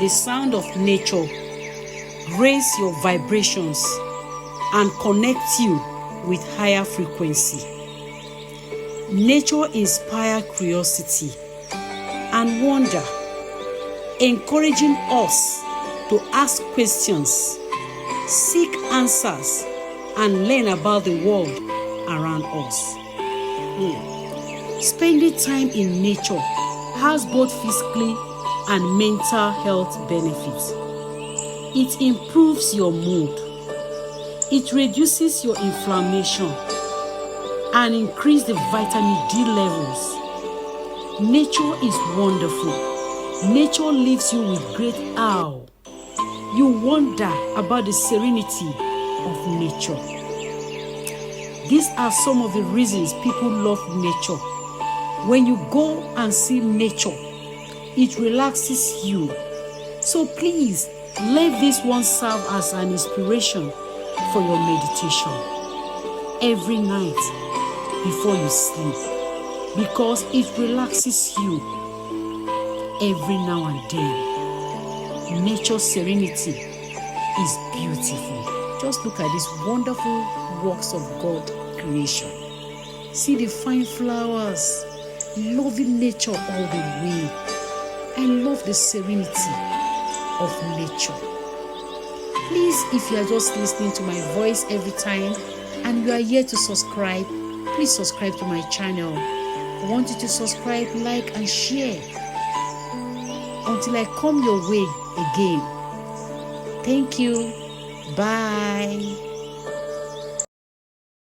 the sound of nature raise your vibrations and connect you with higher frequency. Nature inspires curiosity and wonder, encouraging us to ask questions, seek answers, and learn about the world around us. Spending time in nature has both physically and mental health benefits. It improves your mood. It reduces your inflammation and increases the vitamin D levels. Nature is wonderful. Nature leaves you with great awe. You wonder about the serenity of nature. These are some of the reasons people love nature. When you go and see nature, it relaxes you. So please, let this one serve as an inspiration for your meditation every night before you sleep, because it relaxes you every now and then. Nature's serenity is beautiful. Just look at these wonderful works of God creation. See the fine flowers, loving nature all the way. I love the serenity of nature. Please, if you are just listening to my voice every time and you are yet to subscribe, please subscribe to my channel. I want you to subscribe, like, and share until I come your way again. Thank you. Bye.